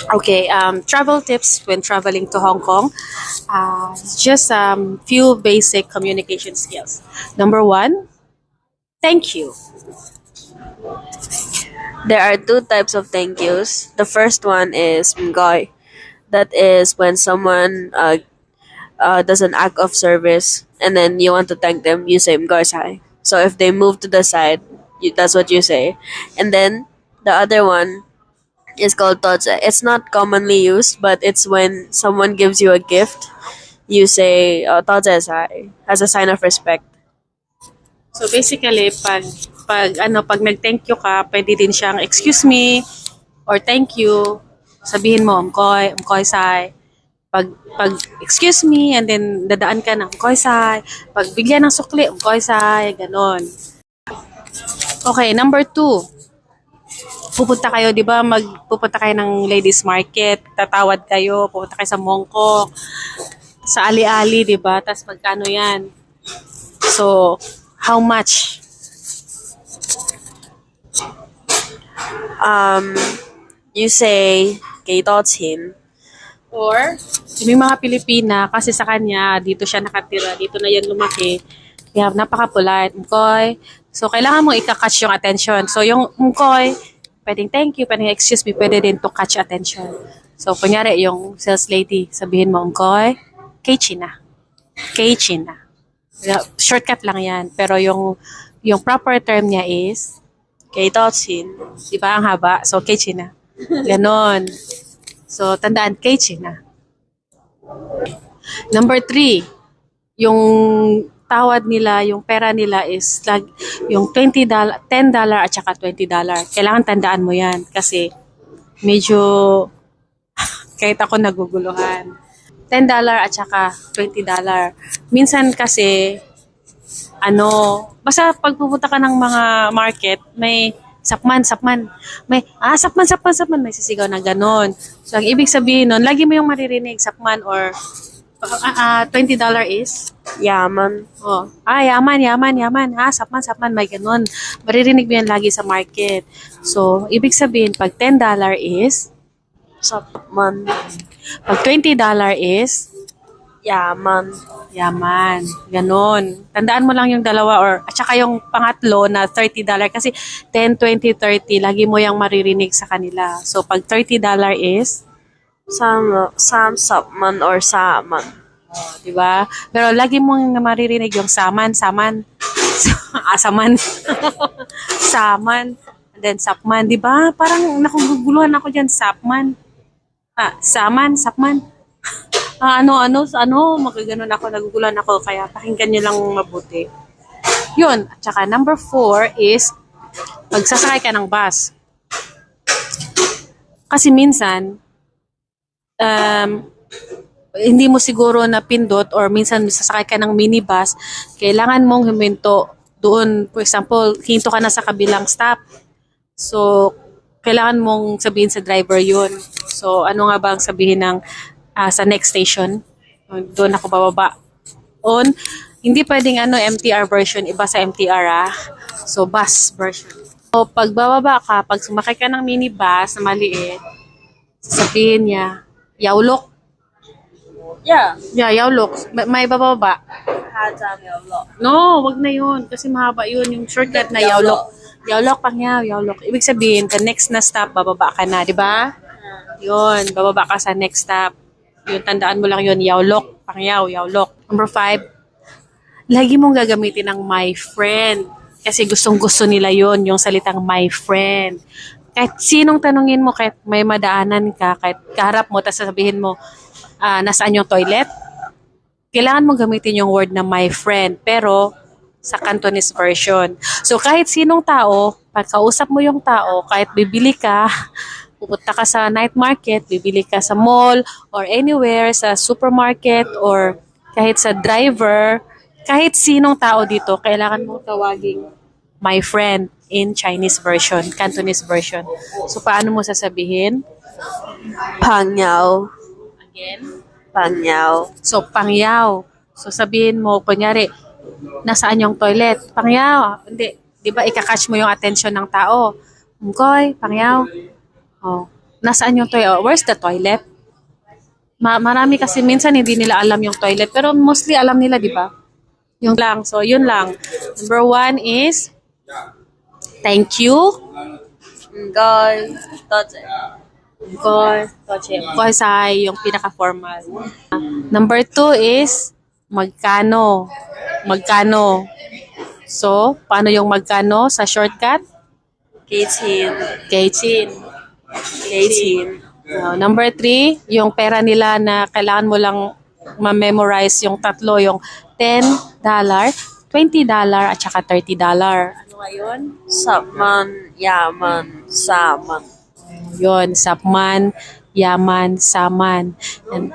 Okay, travel tips when traveling to Hong Kong. Just few basic communication skills. Number one, thank you. There are two types of thank yous. The first one is mgoy. That is when someone does an act of service and then you want to thank them, you say mgoy sai. So if they move to the side, that's what you say. And then the other one is called toze. It's not commonly used, but it's when someone gives you a gift, you say toze sai as a sign of respect. So basically, pag nag-thank you ka, pwede din siyang excuse me or thank you. Sabihin mo, umkoy sai. Pag excuse me and then dadaan ka ng umkoy sai. Pag bigyan ng sukli, umkoy sai, ganon. Okay, number two. Pupunta kayo, 'di ba? Magpupunta kayo ng ladies market, tatawad kayo, pupunta kayo sa Mongkok, sa ali-ali, 'di ba? Tas magkano 'yan? So, how much? Um, you say 幾多錢? Or, may mga Pilipina, kasi sa kanya, dito siya nakatira, dito na yan lumaki. Kaya napaka-polite. Mkoy. So, kailangan mo i-catch yung attention. So, yung mkoy, pwedeng thank you, pwedeng excuse me, pwede din to catch attention. So, kunyari, yung sales lady, sabihin mo, mkoy, kay China. Kay China. Shortcut lang yan. Pero yung proper term niya is, 幾多錢? di ba, ang haba? So, kay China. Ganon. So, tandaan, kay China. Number three, yung tawad nila, yung pera nila is yung $20, $10 at saka $20. Kailangan tandaan mo yan kasi medyo kahit ako naguguluhan. $10 at saka $20. Minsan kasi basta pag pupunta ka ng mga market, may sapman. Sapman, may sisigaw na ganon. So, ang ibig sabihin nun, lagi mo yung maririnig, sapman or $20 is, Yaman. yaman. Sapman, may ganon. Maririnig mo yan lagi sa market. So, ibig sabihin, pag $10 is, Sapman. pag $20 is, Yaman. yaman. Ganon. Tandaan mo lang yung dalawa at saka yung pangatlo na $30 kasi 10, 20, 30, lagi mo yung maririnig sa kanila. So, pag $30 is, Sapman or saman. di ba? Pero lagi mong maririnig yung saman. Saman. Saman. And then sapman, di ba? Parang nakuguguluhan ako dyan, sapman. Sapman. Magaganon ako, naguguluhan ako, kaya pakinggan nyo lang mabuti. Yun. At saka number 4 is, magsasakay ka ng bus. Kasi minsan, hindi mo siguro napindot or minsan sasakay ka ng minibus, kailangan mong huminto doon. For example, hinto ka na sa kabilang stop. So, kailangan mong sabihin sa driver yun. So, ano nga ba ang sabihin ng sa next station? Doon ako bababa. Hindi pwedeng MTR version, iba sa MTR . So, bus version. So, pag bababa ka, pag sumakay ka ng minibus na maliit, sasabihin niya, yaulok. Yeah. Yeah, yaulok. May bababa. Hajang yaulok. No, wag na yun. Kasi mahaba yun. Yung shortcut na yaulok. Yaulok, pangyaw, yaulok. Ibig sabihin, the next na stop, bababa ka na, di ba? Yun, bababa ka sa next stop. Yun, tandaan mo lang yun, yaulok, pangyaw, yaulok. Number 5, lagi mong gagamitin ang my friend. Kasi gustong-gusto nila yun, yung salitang my friend. Kahit sinong tanungin mo, kahit may madaanan ka, kahit kaharap mo, tapos sasabihin mo, nasaan yung toilet? Kailangan mong gamitin yung word na my friend, pero sa Cantonese version. So, kahit sinong tao, pagkausap mo yung tao, kahit bibili ka, pupunta ka sa night market, bibili ka sa mall, or anywhere, sa supermarket, or kahit sa driver, kahit sinong tao dito, kailangan mong tawaging my friend in Chinese version, Cantonese version. So, paano mo sasabihin? Pangyaw. Again? Pangyaw. So, pangyaw. So, sabihin mo, kunyari, nasaan yung toilet? Pangyaw. Hindi. Di ba, ikakatch mo yung attention ng tao. Mkoy, pangyaw. Oh. nasaan yung toilet? Where's the toilet? Marami kasi minsan hindi nila alam yung toilet. Pero mostly alam nila, di ba? Yung lang. So, yun lang. Number 1 is thank you. Guy. That's it. Kosay, yung pinaka-formal. Number 2 is magkano. Magkano. So, paano yung magkano sa shortcut? Keichin. Keichin. Keichin. Number 3, yung pera nila na kailangan mo lang ma-memorize yung tatlo, yung $10, $20, at saka $30. Ano nga yun? Sapman, yaman, saman. Yun, sapman, yaman, saman. And,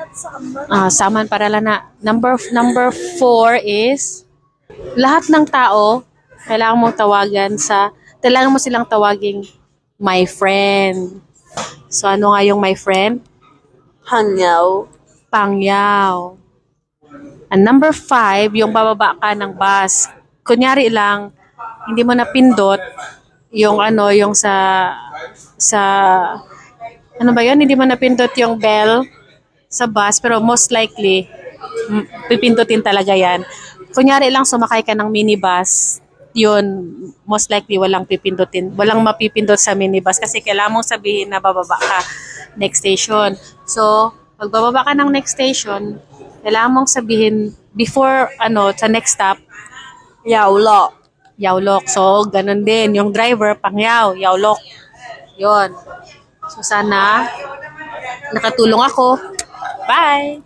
saman para lang na. Number 4 is lahat ng tao kailangan mo silang tawaging my friend. So, ano nga yung my friend? Hangyaw. Pangyaw. And number 5, yung bababa ka ng bus. Kunyari lang, hindi mo napindot yung yung sa ano ba yun? Hindi mo napindot yung bell sa bus, pero most likely, pipindutin talaga yan. Kunyari lang, sumakay ka ng minibus, yun, most likely walang mapipindot sa minibus kasi kailangan mong sabihin na bababa ka next station. So, pag bababa ka ng next station, kailangan mong sabihin before sa next stop, Yawlo. Yawlok. So, ganun din. Yung driver, pangyaw, Yawlok. Yun. So, sana nakatulong ako. Bye!